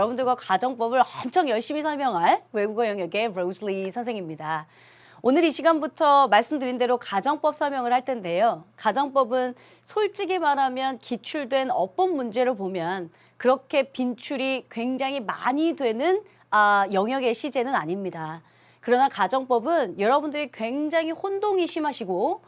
여러분들과 가정법을 엄청 열심히 설명할 외국어 영역의 로즐리 선생입니다. 오늘 이 시간부터 말씀드린 대로 가정법 설명을 할 텐데요. 가정법은 솔직히 말하면 기출된 어법 문제로 보면 그렇게 빈출이 굉장히 많이 되는 영역의 시제는 아닙니다. 그러나 가정법은 여러분들이 굉장히 혼동이 심하시고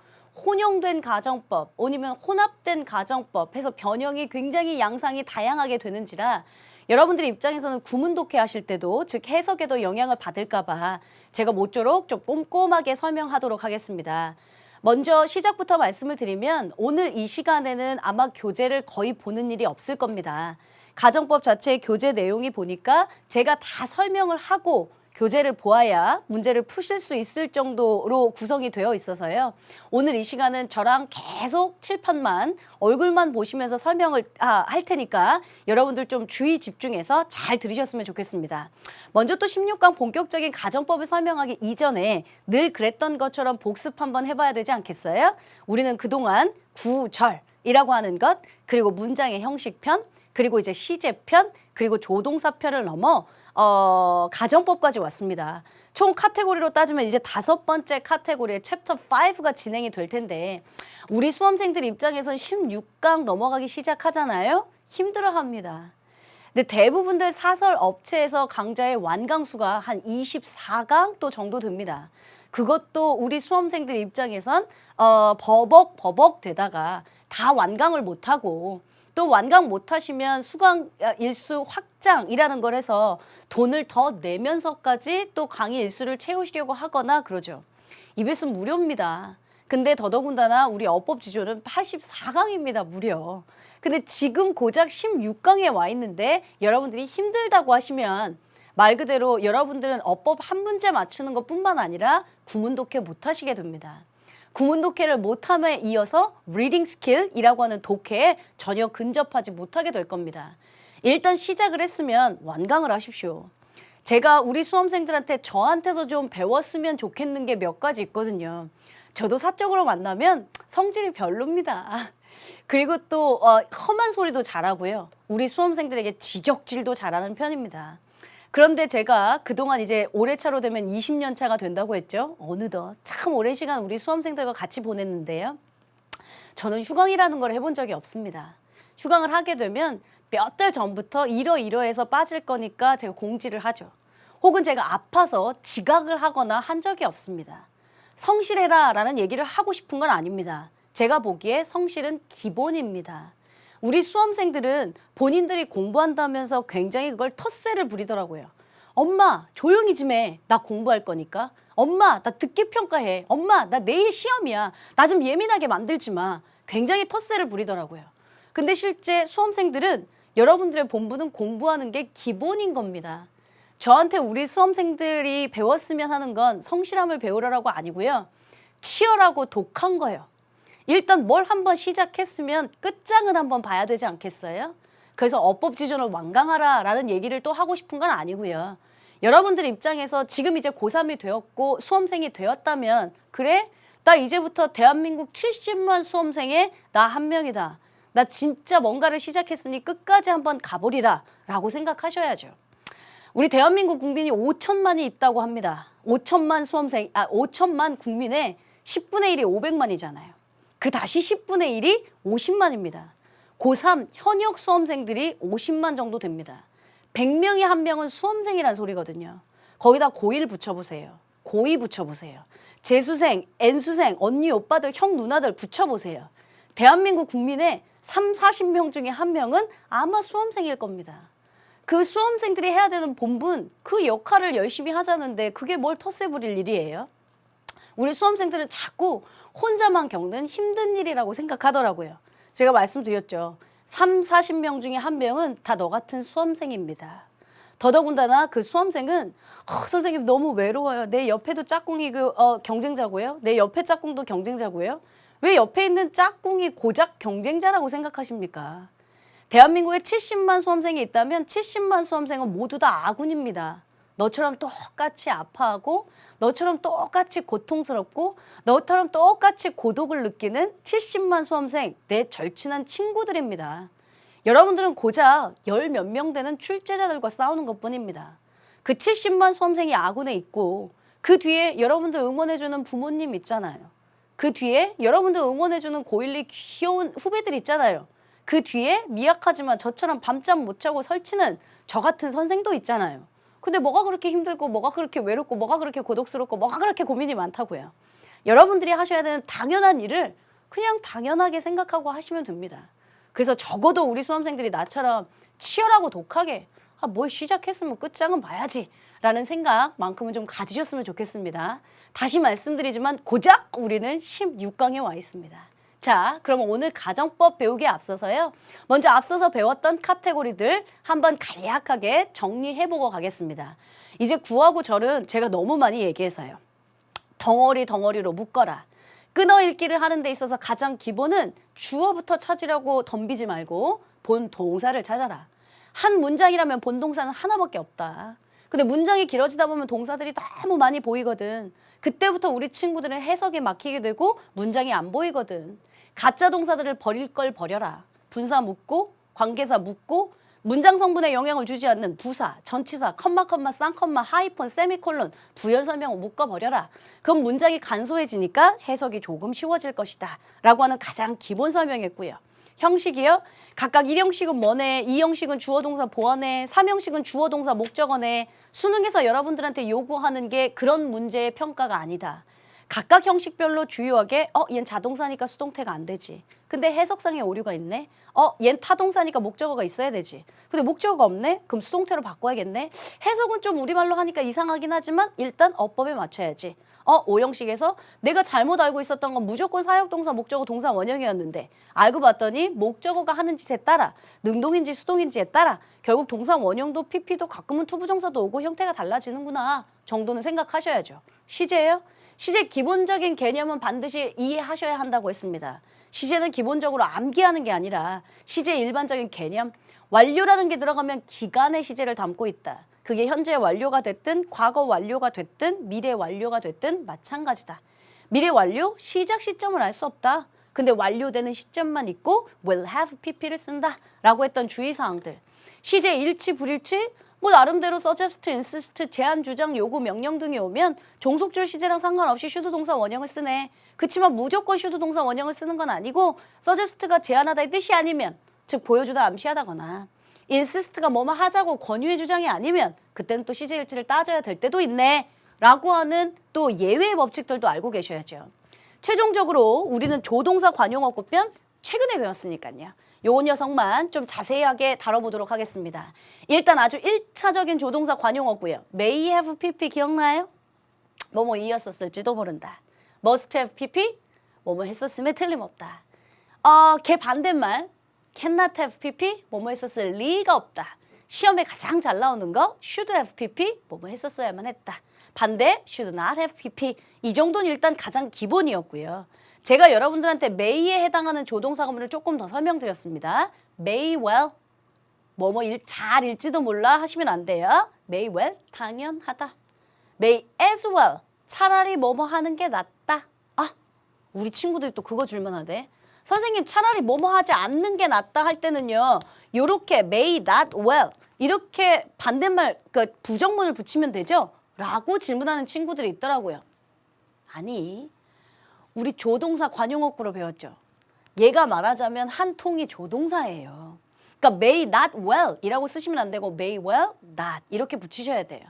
혼용된 가정법 아니면 혼합된 가정법 해서 변형이 굉장히 양상이 다양하게 되는지라 여러분들의 입장에서는 구문 독해하실 때도 즉 해석에도 영향을 받을까 봐 제가 모쪼록 좀 꼼꼼하게 설명하도록 하겠습니다. 먼저 시작부터 말씀을 드리면 오늘 이 시간에는 아마 교재를 거의 보는 일이 없을 겁니다. 가정법 자체의 교재 내용이 보니까 제가 다 설명을 하고 교재를 보아야 문제를 푸실 수 있을 정도로 구성이 되어 있어서요. 오늘 이 시간은 저랑 계속 칠판만 얼굴만 보시면서 설명을 할 테니까 여러분들 좀 주의 집중해서 잘 들으셨으면 좋겠습니다. 먼저 또 16강 본격적인 가정법을 설명하기 이전에 늘 그랬던 것처럼 복습 한번 해봐야 되지 않겠어요? 우리는 그동안 구절이라고 하는 것 그리고 문장의 형식편 그리고 이제 시제편 그리고 조동사편을 넘어 가정법까지 왔습니다. 총 카테고리로 따지면 이제 5번째 카테고리의 챕터 5가 진행이 될 텐데 우리 수험생들 입장에선 16강 넘어가기 시작하잖아요. 힘들어합니다. 근데 대부분들 사설 업체에서 강좌의 완강수가 한 24강 또 정도 됩니다. 그것도 우리 수험생들 입장에선 버벅 되다가 다 완강을 못하고 또 완강 못하시면 수강 일수 확장이라는 걸 해서 돈을 더 내면서까지 또 강의 일수를 채우시려고 하거나 그러죠. 이베스는 무료입니다. 근데 더더군다나 우리 어법지조는 84강입니다. 무려. 근데 지금 고작 16강에 와 있는데 여러분들이 힘들다고 하시면 말 그대로 여러분들은 어법 한 문제 맞추는 것뿐만 아니라 구문 독해 못하시게 됩니다. 구문 독해를 못함에 이어서 리딩 스킬이라고 하는 독해에 전혀 근접하지 못하게 될 겁니다. 일단 시작을 했으면 완강을 하십시오. 제가 우리 수험생들한테 저한테서 좀 배웠으면 좋겠는 게 몇 가지 있거든요. 저도 사적으로 만나면 성질이 별로입니다. 그리고 또 험한 소리도 잘하고요. 우리 수험생들에게 지적질도 잘하는 편입니다. 그런데 제가 그동안 이제 올해 차로 되면 20년 차가 된다고 했죠. 어느덧 참 오랜 시간 우리 수험생들과 같이 보냈는데요. 저는 휴강이라는 걸 해본 적이 없습니다. 휴강을 하게 되면 몇 달 전부터 이러이러해서 빠질 거니까 제가 공지를 하죠. 혹은 제가 아파서 지각을 하거나 한 적이 없습니다. 성실해라 라는 얘기를 하고 싶은 건 아닙니다. 제가 보기에 성실은 기본입니다. 우리 수험생들은 본인들이 공부한다면서 굉장히 그걸 텃세를 부리더라고요. 엄마 조용히 좀 해. 나 공부할 거니까. 엄마 나 듣기 평가해. 엄마 나 내일 시험이야. 나 좀 예민하게 만들지 마. 굉장히 텃세를 부리더라고요. 근데 실제 수험생들은 여러분들의 본분은 공부하는 게 기본인 겁니다. 저한테 우리 수험생들이 배웠으면 하는 건 성실함을 배우라고 아니고요. 치열하고 독한 거예요. 일단 뭘 한번 시작했으면 끝장은 한번 봐야 되지 않겠어요? 그래서 어법지존을 완강하라 라는 얘기를 또 하고 싶은 건 아니고요. 여러분들 입장에서 지금 이제 고3이 되었고 수험생이 되었다면 그래? 나 이제부터 대한민국 70만 수험생에 나 한 명이다. 나 진짜 뭔가를 시작했으니 끝까지 한번 가보리라 라고 생각하셔야죠. 우리 대한민국 국민이 5천만이 있다고 합니다. 5천만 국민의 10분의 1이 500만이잖아요. 그 다시 10분의 1이 50만입니다. 고3 현역 수험생들이 50만 정도 됩니다. 100명에 한 명은 수험생이란 소리거든요. 거기다 고1 붙여보세요. 고2 붙여보세요. 재수생, N수생, 언니, 오빠들, 형, 누나들 붙여보세요. 대한민국 국민의 3, 40명 중에 한 명은 아마 수험생일 겁니다. 그 수험생들이 해야 되는 본분, 그 역할을 열심히 하자는데 그게 뭘 텃세 부릴 일이에요? 우리 수험생들은 자꾸 혼자만 겪는 힘든 일이라고 생각하더라고요. 제가 말씀드렸죠. 3, 40명 중에 한 명은 다 너 같은 수험생입니다. 더더군다나 그 수험생은 선생님 너무 외로워요. 내 옆에도 짝꿍이 경쟁자고요. 내 옆에 짝꿍도 경쟁자고요. 왜 옆에 있는 짝꿍이 고작 경쟁자라고 생각하십니까? 대한민국에 70만 수험생이 있다면 70만 수험생은 모두 다 아군입니다. 너처럼 똑같이 아파하고 너처럼 똑같이 고통스럽고 너처럼 똑같이 고독을 느끼는 70만 수험생 내 절친한 친구들입니다. 여러분들은 고작 열 몇 명 되는 출제자들과 싸우는 것뿐입니다. 그 70만 수험생이 아군에 있고 그 뒤에 여러분들 응원해주는 부모님 있잖아요. 그 뒤에 여러분들 응원해주는 고1, 2 귀여운 후배들 있잖아요. 그 뒤에 미약하지만 저처럼 밤잠 못 자고 설치는 저 같은 선생도 있잖아요. 근데 뭐가 그렇게 힘들고 뭐가 그렇게 외롭고 뭐가 그렇게 고독스럽고 뭐가 그렇게 고민이 많다고요. 여러분들이 하셔야 되는 당연한 일을 그냥 당연하게 생각하고 하시면 됩니다. 그래서 적어도 우리 수험생들이 나처럼 치열하고 독하게 뭘 시작했으면 끝장은 봐야지 라는 생각만큼은 좀 가지셨으면 좋겠습니다. 다시 말씀드리지만 고작 우리는 16강에 와 있습니다. 자, 그럼 오늘 가정법 배우기에 앞서서요. 먼저 앞서서 배웠던 카테고리들 한번 간략하게 정리해보고 가겠습니다. 이제 구하고 절은 제가 너무 많이 얘기해서요. 덩어리로 묶어라. 끊어읽기를 하는 데 있어서 가장 기본은 주어부터 찾으려고 덤비지 말고 본 동사를 찾아라. 한 문장이라면 본 동사는 하나밖에 없다. 근데 문장이 길어지다 보면 동사들이 너무 많이 보이거든. 그때부터 우리 친구들은 해석에 막히게 되고 문장이 안 보이거든. 가짜 동사들을 버릴 걸 버려라. 분사 묶고, 관계사 묶고, 문장 성분에 영향을 주지 않는 부사, 전치사, 컴마, 쌍컴마, 하이폰, 세미콜론, 부연 설명을 묶어버려라. 그럼 문장이 간소해지니까 해석이 조금 쉬워질 것이다. 라고 하는 가장 기본 설명이었고요. 형식이요. 각각 1형식은 뭐네, 2형식은 주어동사 보어네, 3형식은 주어동사 목적어네. 수능에서 여러분들한테 요구하는 게 그런 문제의 평가가 아니다. 각각 형식별로 주요하게 얜 자동사니까 수동태가 안 되지. 근데 해석상의 오류가 있네. 얜 타동사니까 목적어가 있어야 되지. 근데 목적어가 없네? 그럼 수동태로 바꿔야겠네. 해석은 좀 우리말로 하니까 이상하긴 하지만 일단 어법에 맞춰야지. 5형식에서 내가 잘못 알고 있었던 건 무조건 사역동사, 목적어, 동사, 원형이었는데 알고 봤더니 목적어가 하는 짓에 따라 능동인지 수동인지에 따라 결국 동사, 원형도 PP도 가끔은 투부정사도 오고 형태가 달라지는구나 정도는 생각하셔야죠. 시제예요? 시제 기본적인 개념은 반드시 이해하셔야 한다고 했습니다. 시제는 기본적으로 암기하는 게 아니라 시제의 일반적인 개념, 완료라는 게 들어가면 기간의 시제를 담고 있다. 그게 현재 완료가 됐든 과거 완료가 됐든 미래 완료가 됐든 마찬가지다. 미래 완료, 시작 시점을 알 수 없다. 근데 완료되는 시점만 있고 will have pp를 쓴다 라고 했던 주의사항들. 시제 일치, 불일치, 뭐 나름대로 suggest, insist, 제안, 주장, 요구, 명령 등이 오면 종속절 시제랑 상관없이 should 동사 원형을 쓰네. 그치만 무조건 should 동사 원형을 쓰는 건 아니고 suggest가 제안하다의 뜻이 아니면 즉 보여주다 암시하다거나 insist가 뭐뭐 하자고 권유의 주장이 아니면 그때는 또 시제 일치를 따져야 될 때도 있네 라고 하는 또 예외의 법칙들도 알고 계셔야죠. 최종적으로 우리는 조동사 관용어구편 최근에 배웠으니까요. 요 녀석만 좀 자세하게 다뤄보도록 하겠습니다. 일단 아주 1차적인 조동사 관용어구요. May have pp 기억나요? 뭐뭐 이었었을지도 모른다. Must have pp? 뭐뭐 했었음에 틀림없다. 걔 반대말 cannot have pp? 뭐뭐 했었을 리가 없다. 시험에 가장 잘 나오는 거 should have pp? 뭐뭐 했었어야만 했다. 반대 should not have pp. 이 정도는 일단 가장 기본이었고요. 제가 여러분들한테 may에 해당하는 조동사 구문을 조금 더 설명드렸습니다. may well, 뭐뭐 잘 읽지도 몰라 하시면 안 돼요. may well, 당연하다. may as well, 차라리 뭐뭐 하는 게 낫다. 우리 친구들이 또 그거 줄만하대. 선생님 차라리 뭐뭐 하지 않는 게 낫다 할 때는요. 요렇게 may not well, 이렇게 반대말, 그러니까 부정문을 붙이면 되죠? 라고 질문하는 친구들이 있더라고요. 아니, 우리 조동사 관용어구로 배웠죠. 얘가 말하자면 한 통이 조동사예요. 그러니까 may not well 이라고 쓰시면 안 되고 may well not 이렇게 붙이셔야 돼요.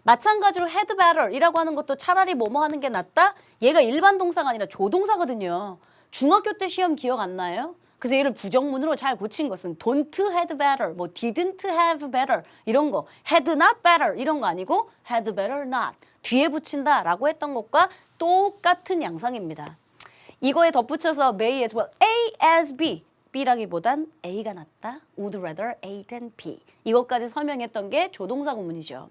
마찬가지로 had better 이라고 하는 것도 차라리 뭐뭐 하는 게 낫다? 얘가 일반 동사가 아니라 조동사거든요. 중학교 때 시험 기억 안 나요? 그래서 얘를 부정문으로 잘 고친 것은 don't had better, 뭐 didn't have better 이런 거, had not better 이런 거 아니고 had better not 뒤에 붙인다 라고 했던 것과 똑같은 양상입니다. 이거에 덧붙여서 may as well, A as B. B라기보단 A가 낫다. Would rather A than B. 이것까지 설명했던 게 조동사 구문이죠.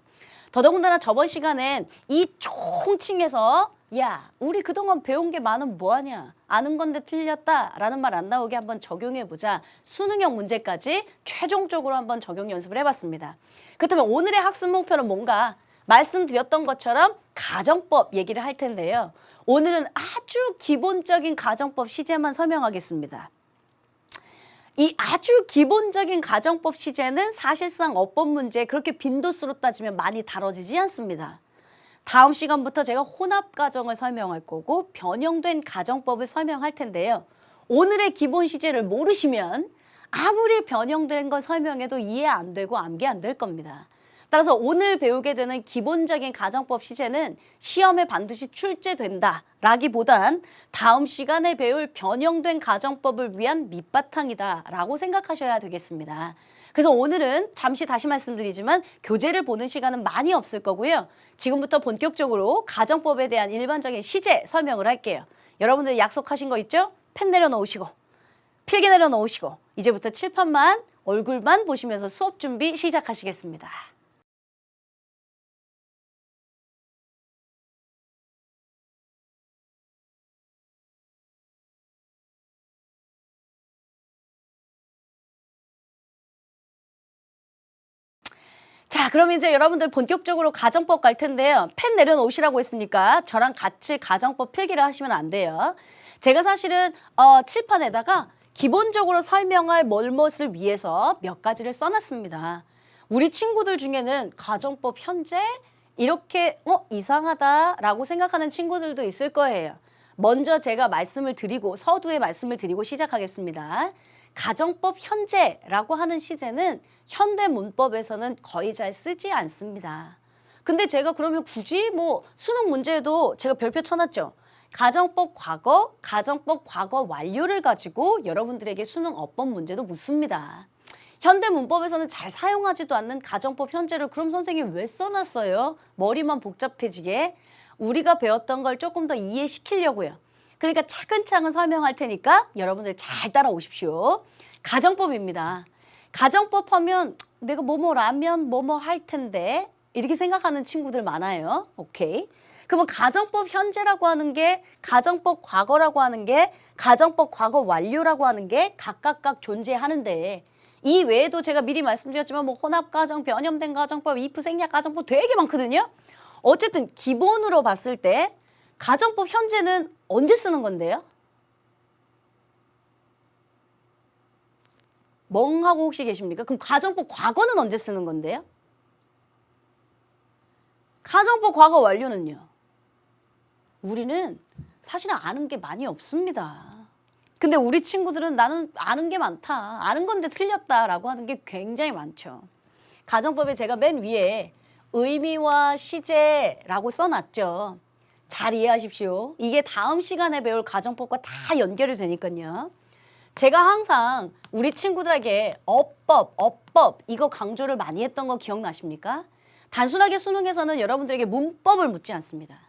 더더군다나 저번 시간엔 이 총칭에서 야, 우리 그동안 배운 게 많으면 뭐하냐. 아는 건데 틀렸다 라는 말 안 나오게 한번 적용해보자. 수능형 문제까지 최종적으로 한번 적용 연습을 해봤습니다. 그렇다면 오늘의 학습 목표는 뭔가? 말씀드렸던 것처럼 가정법 얘기를 할 텐데요. 오늘은 아주 기본적인 가정법 시제만 설명하겠습니다. 이 아주 기본적인 가정법 시제는 사실상 어법 문제 그렇게 빈도수로 따지면 많이 다뤄지지 않습니다. 다음 시간부터 제가 혼합가정을 설명할 거고 변형된 가정법을 설명할 텐데요. 오늘의 기본 시제를 모르시면 아무리 변형된 걸 설명해도 이해 안 되고 암기 안 될 겁니다. 따라서 오늘 배우게 되는 기본적인 가정법 시제는 시험에 반드시 출제된다 라기보단 다음 시간에 배울 변형된 가정법을 위한 밑바탕이다 라고 생각하셔야 되겠습니다. 그래서 오늘은 잠시 다시 말씀드리지만 교재를 보는 시간은 많이 없을 거고요. 지금부터 본격적으로 가정법에 대한 일반적인 시제 설명을 할게요. 여러분들 약속하신 거 있죠? 펜 내려놓으시고 필기 내려놓으시고 이제부터 칠판만 얼굴만 보시면서 수업 준비 시작하시겠습니다. 자, 그럼 이제 여러분들 본격적으로 가정법 갈 텐데요. 펜 내려놓으시라고 했으니까 저랑 같이 가정법 필기를 하시면 안 돼요. 제가 사실은 칠판에다가 기본적으로 설명할 뭘뭇을 위해서 몇 가지를 써놨습니다. 우리 친구들 중에는 가정법 현재 이렇게 이상하다라고 생각하는 친구들도 있을 거예요. 먼저 제가 말씀을 드리고 서두에 말씀을 드리고 시작하겠습니다. 가정법 현재라고 하는 시제는 현대 문법에서는 거의 잘 쓰지 않습니다. 근데 제가 그러면 굳이 뭐 수능 문제에도 제가 별표 쳐놨죠. 가정법 과거 완료를 가지고 여러분들에게 수능 어법 문제도 묻습니다. 현대 문법에서는 잘 사용하지도 않는 가정법 현재를 그럼 선생님 왜 써놨어요? 머리만 복잡해지게. 우리가 배웠던 걸 조금 더 이해시키려고요. 그러니까 차근차근 설명할 테니까 여러분들 잘 따라오십시오. 가정법입니다. 가정법 하면 내가 뭐뭐 라면 뭐뭐 할 텐데 이렇게 생각하는 친구들 많아요. 오케이. 그러면 가정법 현재라고 하는 게 가정법 과거라고 하는 게 가정법 과거 완료라고 하는 게 각각 존재하는데 이 외에도 제가 미리 말씀드렸지만 뭐 혼합가정, 변형된 가정법, if 생략 가정법 되게 많거든요. 어쨌든 기본으로 봤을 때 가정법 현재는 언제 쓰는 건데요? 멍하고 혹시 계십니까? 그럼 가정법 과거는 언제 쓰는 건데요? 가정법 과거 완료는요? 우리는 사실은 아는 게 많이 없습니다. 근데 우리 친구들은 나는 아는 게 많다. 아는 건데 틀렸다라고 하는 게 굉장히 많죠. 가정법에 제가 맨 위에 의미와 시제라고 써놨죠. 잘 이해하십시오. 이게 다음 시간에 배울 가정법과 다 연결이 되니까요. 제가 항상 우리 친구들에게 어법 이거 강조를 많이 했던 거 기억나십니까? 단순하게 수능에서는 여러분들에게 문법을 묻지 않습니다.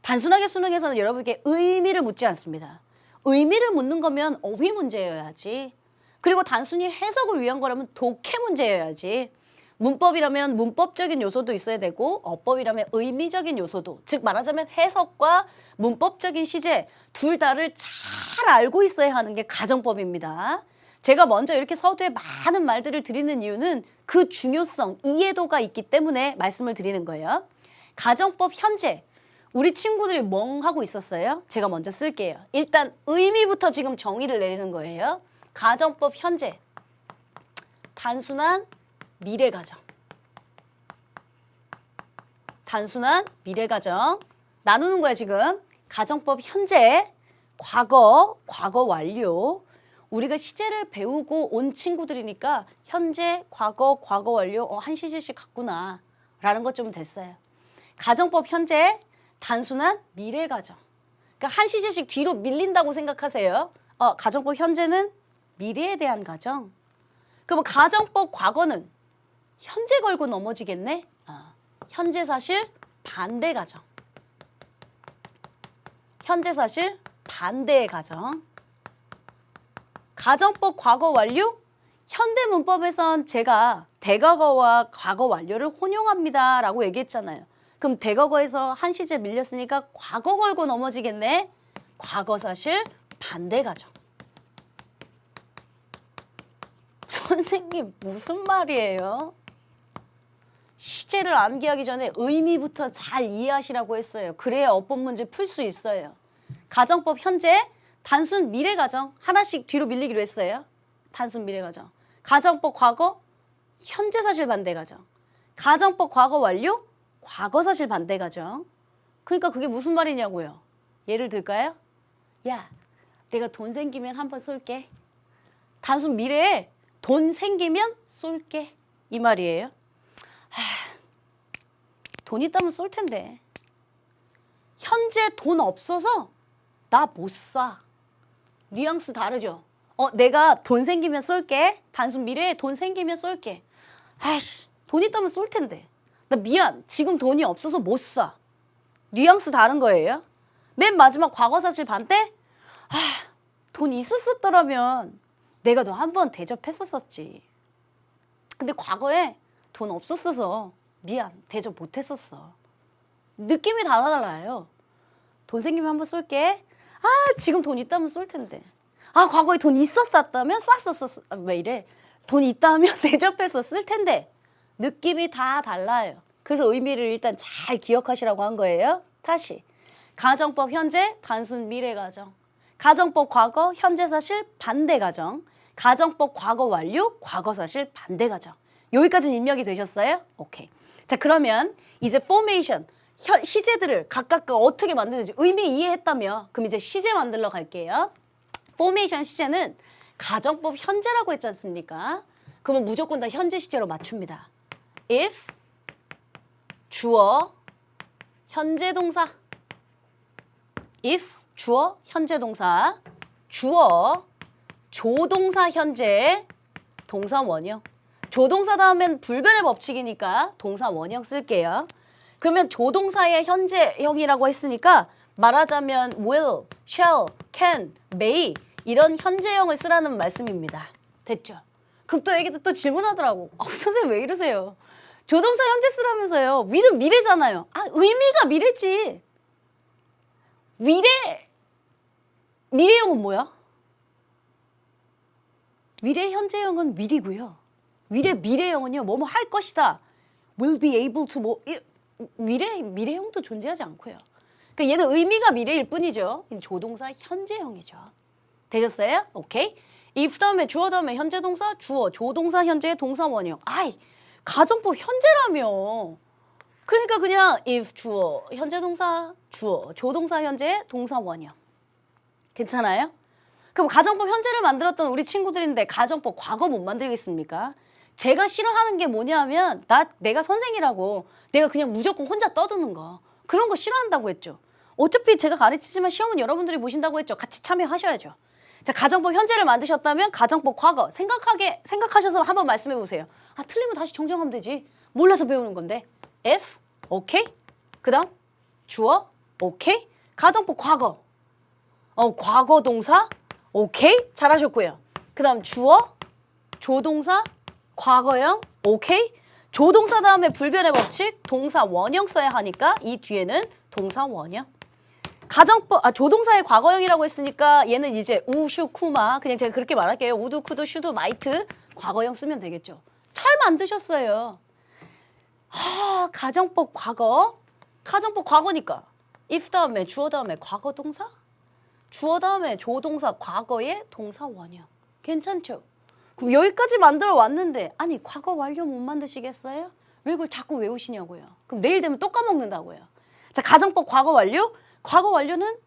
단순하게 수능에서는 여러분에게 의미를 묻지 않습니다. 의미를 묻는 거면 어휘 문제여야지. 그리고 단순히 해석을 위한 거라면 독해 문제여야지. 문법이라면 문법적인 요소도 있어야 되고 어법이라면 의미적인 요소도, 즉 말하자면 해석과 문법적인 시제 둘 다를 잘 알고 있어야 하는 게 가정법입니다. 제가 먼저 이렇게 서두에 많은 말들을 드리는 이유는 그 중요성, 이해도가 있기 때문에 말씀을 드리는 거예요. 가정법 현재, 우리 친구들이 멍하고 있었어요. 제가 먼저 쓸게요. 일단 의미부터 지금 정의를 내리는 거예요. 가정법 현재, 단순한 미래가정. 단순한 미래가정. 나누는 거야 지금. 가정법 현재, 과거 완료. 우리가 시제를 배우고 온 친구들이니까 현재, 과거 완료 한 시제씩 갔구나 라는 것 좀 됐어요. 가정법 현재, 단순한 미래가정. 그러니까 한 시제씩 뒤로 밀린다고 생각하세요. 가정법 현재는 미래에 대한 가정. 그럼 가정법 과거는 현재 걸고 넘어지겠네. 현재 사실 반대 가정. 현재 사실 반대의 가정. 가정법 과거 완료? 현대 문법에선 제가 대과거와 과거 완료를 혼용합니다 라고 얘기했잖아요. 그럼 대과거에서 한 시제 밀렸으니까 과거 걸고 넘어지겠네. 과거 사실 반대 가정. 선생님 무슨 말이에요? 시제를 암기하기 전에 의미부터 잘 이해하시라고 했어요. 그래야 어법 문제 풀 수 있어요. 가정법 현재, 단순 미래 가정 하나씩 뒤로 밀리기로 했어요. 단순 미래 가정. 가정법 과거 현재 사실 반대 가정. 가정법 과거 완료 과거 사실 반대 가정. 그러니까 그게 무슨 말이냐고요. 예를 들까요? 야, 내가 돈 생기면 한번 쏠게. 단순 미래에 돈 생기면 쏠게. 이 말이에요. 돈 있다면 쏠 텐데. 현재 돈 없어서 나 못 쏴. 뉘앙스 다르죠? 내가 돈 생기면 쏠게. 단순 미래에 돈 생기면 쏠게. 아이씨, 돈 있다면 쏠 텐데. 나 미안. 지금 돈이 없어서 못 쏴. 뉘앙스 다른 거예요. 맨 마지막 과거 사실 반대? 돈 있었더라면 내가 너 한 번 대접했었지. 근데 과거에 돈 없었어서 미안. 대접 못했었어. 느낌이 다 달라요. 돈 생기면 한번 쏠게. 지금 돈 있다면 쏠 텐데. 과거에 돈 있었다면 쐈었어. 왜 이래? 돈 있다면 대접했었을 텐데. 느낌이 다 달라요. 그래서 의미를 일단 잘 기억하시라고 한 거예요. 다시. 가정법 현재, 단순 미래 가정. 가정법 과거, 현재 사실, 반대 가정. 가정법 과거 완료, 과거 사실, 반대 가정. 여기까지는 입력이 되셨어요? 오케이. 자, 그러면 이제 포메이션, 시제들을 각각 어떻게 만드는지 의미 이해했다며 그럼 이제 시제 만들러 갈게요. 포메이션 시제는 가정법 현재라고 했지 않습니까? 그러면 무조건 다 현재 시제로 맞춥니다. if 주어 현재 동사 if 주어 현재 동사 주어 조동사 현재 동사 원형 조동사 다음엔 불변의 법칙이니까 동사 원형 쓸게요. 그러면 조동사의 현재형이라고 했으니까 말하자면 will, shall, can, may 이런 현재형을 쓰라는 말씀입니다. 됐죠? 그럼 또 애기도 또 질문하더라고. 선생님 왜 이러세요? 조동사 현재 쓰라면서요. will은 미래잖아요. 의미가 미래지. 미래형은 뭐야? 미래 현재형은 will이고요. 미래형은요. 뭐뭐 할 것이다. will be able to 미래형도 존재하지 않고요. 그러니까 얘는 의미가 미래일 뿐이죠. 조동사 현재형이죠. 되셨어요? 오케이. if 다음에 주어 다음에 현재 동사 주어 조동사 현재 동사 원형. 가정법 현재라며. 그러니까 그냥 if 주어 현재 동사 주어 조동사 현재 동사 원형. 괜찮아요? 그럼 가정법 현재를 만들었던 우리 친구들인데 가정법 과거 못 만들겠습니까? 제가 싫어하는 게 뭐냐면 내가 선생이라고 내가 그냥 무조건 혼자 떠드는 거 그런 거 싫어한다고 했죠. 어차피 제가 가르치지만 시험은 여러분들이 보신다고 했죠. 같이 참여하셔야죠. 자, 가정법 현재를 만드셨다면 가정법 과거 생각하셔서 한번 말씀해 보세요. 틀리면 다시 정정하면 되지. 몰라서 배우는 건데. if 오케이. 그다음 주어 오케이. 가정법 과거 과거 동사 오케이. 잘하셨고요. 그다음 주어 조동사 과거형 오케이. 조동사 다음에 불변의 법칙 동사 원형 써야 하니까 이 뒤에는 동사 원형. 조동사의 과거형이라고 했으니까 얘는 이제 우, 슈, 쿠마 그냥 제가 그렇게 말할게요. 우드, 쿠드, 슈드, 마이트 과거형 쓰면 되겠죠. 잘 만드셨어요. 가정법 과거. 가정법 과거니까 if 다음에 주어 다음에 과거 동사 주어 다음에 조동사 과거의 동사 원형. 괜찮죠? 그럼 여기까지 만들어 왔는데 과거 완료 못 만드시겠어요? 왜 그걸 자꾸 외우시냐고요. 그럼 내일 되면 또 까먹는다고요. 자, 가정법 과거 완료. 과거 완료는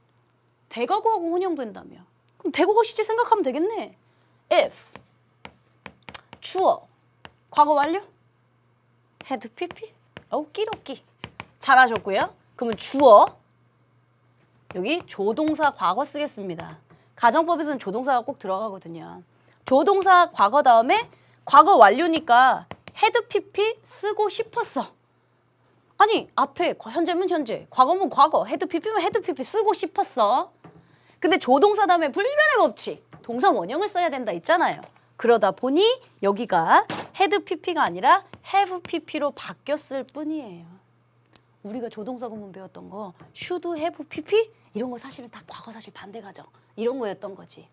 대과거하고 혼용된다며. 그럼 대과거 시제 생각하면 되겠네. if 주어 과거 완료 had pp 오끼로끼 잘하셨고요. 그러면 주어 여기 조동사 과거 쓰겠습니다. 가정법에서는 조동사가 꼭 들어가거든요. 조동사 과거 다음에 과거 완료니까 had pp 쓰고 싶었어. 앞에 현재면 현재, 과거면 과거, had pp면 had pp 쓰고 싶었어. 근데 조동사 다음에 불변의 법칙, 동사 원형을 써야 된다 있잖아요. 그러다 보니 여기가 had pp가 아니라 have pp로 바뀌었을 뿐이에요. 우리가 조동사 구문 배웠던 거 should have pp 이런 거 사실은 다 과거 사실 반대 가정 이런 거였던 거지.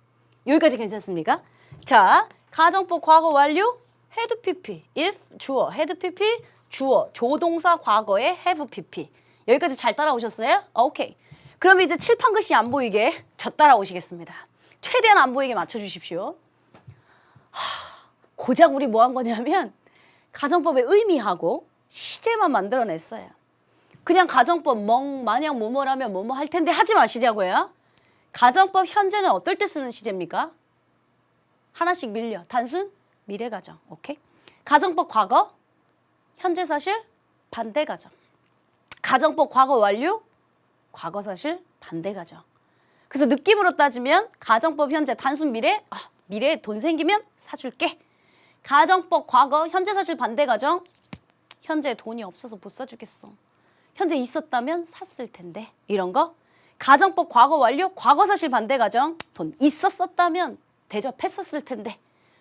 여기까지 괜찮습니까? 자, 가정법 과거 완료 had pp if 주어 had pp 주어 조동사 과거에 have pp 여기까지 잘 따라오셨어요? 오케이. 그럼 이제 칠판 글씨 안 보이게 저 따라오시겠습니다. 최대한 안 보이게 맞춰주십시오. 고작 우리 뭐 한 거냐면 가정법의 의미하고 시제만 만들어냈어요. 그냥 가정법 마냥 뭐뭐라면 뭐뭐 할 텐데 하지 마시자고요. 가정법 현재는 어떨 때 쓰는 시제입니까? 하나씩 밀려. 단순 미래 가정. 오케이? 가정법 과거 현재 사실 반대 가정. 가정법 과거 완료 과거 사실 반대 가정. 그래서 느낌으로 따지면 가정법 현재 단순 미래 미래에 돈 생기면 사줄게. 가정법 과거 현재 사실 반대 가정 현재 돈이 없어서 못 사주겠어. 현재 있었다면 샀을 텐데 이런 거. 가정법 과거 완료 과거 사실 반대 가정 돈 있었었다면 대접했었을 텐데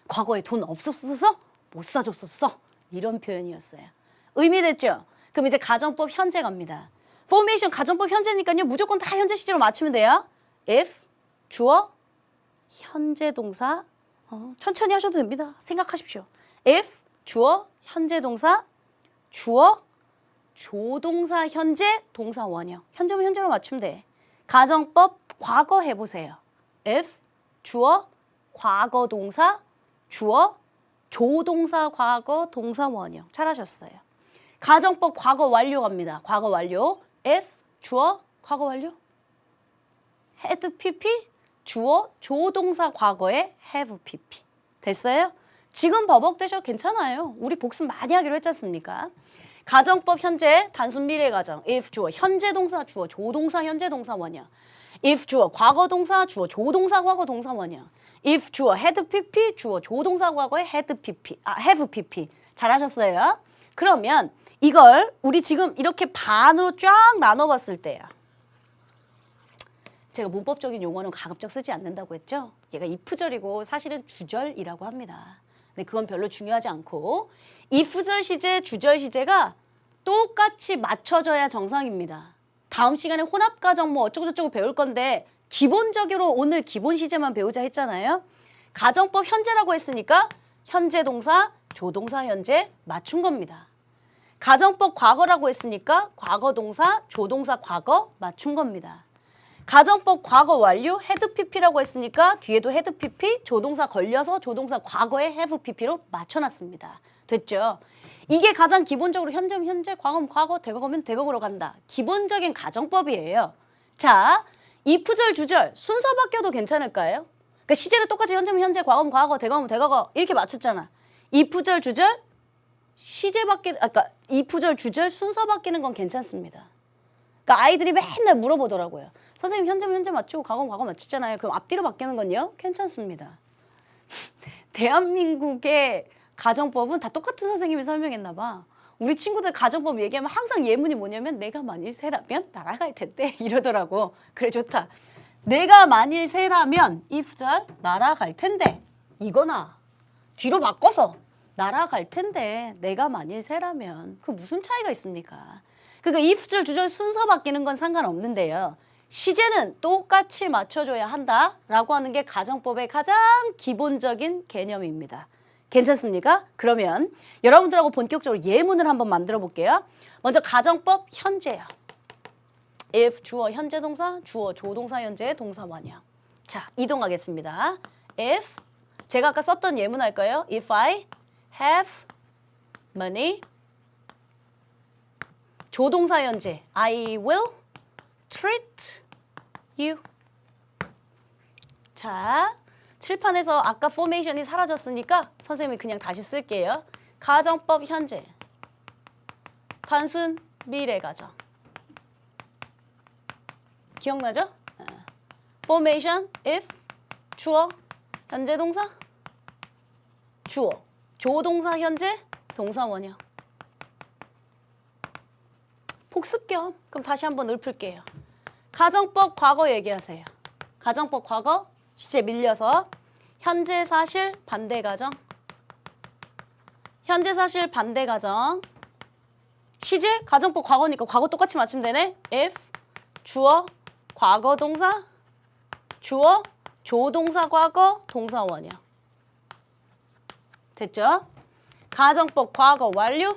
과거에 돈 없었어서 못 사줬었어. 이런 표현이었어요. 의미됐죠? 그럼 이제 가정법 현재 갑니다. 포메이션 가정법 현재니까요. 무조건 다 현재 시제로 맞추면 돼요. if 주어 현재 동사 천천히 하셔도 됩니다. 생각하십시오. if 주어 현재 동사 주어 조동사 현재 동사 원형. 현재면 현재로 맞추면 돼. 가정법 과거 해보세요. if 주어 과거 동사 주어 조동사 과거 동사 원형. 잘하셨어요. 가정법 과거 완료 갑니다. 과거 완료 if 주어 과거 완료 had pp 주어 조동사 과거에 have pp. 됐어요? 지금 버벅대셔 괜찮아요. 우리 복습 많이 하기로 했지 않습니까? 가정법 현재 단순 미래 가정 if 주어 현재 동사 주어 조동사 현재 동사 원형. if 주어 과거 동사 주어 조동사 과거 동사 원형. if 주어 had pp 주어 조동사 과거에 had pp have pp. 잘하셨어요. 그러면 이걸 우리 지금 이렇게 반으로 쫙 나눠봤을 때야. 제가 문법적인 용어는 가급적 쓰지 않는다고 했죠. 얘가 if절이고 사실은 주절이라고 합니다. 근데 그건 별로 중요하지 않고 if절 시제, 주절 시제가 똑같이 맞춰져야 정상입니다. 다음 시간에 혼합가정 뭐 어쩌고저쩌고 배울 건데 기본적으로 오늘 기본 시제만 배우자 했잖아요. 가정법 현재라고 했으니까 현재 동사, 조동사 현재 맞춘 겁니다. 가정법 과거라고 했으니까 과거 동사, 조동사 과거 맞춘 겁니다. 가정법 과거 완료 had pp라고 했으니까 뒤에도 had pp 조동사 걸려서 조동사 과거에 have pp로 맞춰놨습니다. 됐죠? 이게 가장 기본적으로 현재면 현재, 과거면 과거, 대거면 대거로 간다. 기본적인 가정법이에요. 자, if절, 주절 순서 바뀌어도 괜찮을까요? 그러니까 시제는 똑같이 현재면 현재, 과거면 과거, 대거면 대거 이렇게 맞췄잖아. if절, 주절 시제 바뀌는, 그러니까 if절, 주절 순서 바뀌는 건 괜찮습니다. 그러니까 아이들이 맨날 물어보더라고요. 선생님 현재면 현재 맞추고 과거면 과거 맞추잖아요. 그럼 앞뒤로 바뀌는 건요? 괜찮습니다. 대한민국의 가정법은 다 똑같은 선생님이 설명했나 봐. 우리 친구들 가정법 얘기하면 항상 예문이 뭐냐면 내가 만일 새라면 날아갈 텐데 이러더라고. 그래 좋다. 내가 만일 새라면 if절 날아갈 텐데 이거나 뒤로 바꿔서 날아갈 텐데 내가 만일 새라면 그 무슨 차이가 있습니까? 그러니까 if절 주절 순서 바뀌는 건 상관없는데요. 시제는 똑같이 맞춰줘야 한다라고 하는 게 가정법의 가장 기본적인 개념입니다. 괜찮습니까? 그러면 여러분들하고 본격적으로 예문을 한번 만들어 볼게요. 먼저 가정법 현재요. if 주어 현재 동사, 주어 조동사 현재 동사 원형. 자, 이동하겠습니다. if 제가 아까 썼던 예문 할까요? If I have money 조동사 현재 I will treat you. 자, 칠판에서 아까 포메이션이 사라졌으니까 선생님이 그냥 다시 쓸게요. 가정법 현재 단순 미래 가정. 기억나죠? 포메이션 if 주어 현재 동사 주어 조동사 현재 동사 원형. 복습 겸 그럼 다시 한번 읊을게요. 가정법 과거 얘기하세요. 가정법 과거 시제 밀려서 현재 사실 반대 가정. 현재 사실 반대 가정. 시제 가정법 과거니까 과거 똑같이 맞추면 되네. if 주어 과거 동사 주어 조동사 과거 동사 원형. 됐죠? 가정법 과거 완료.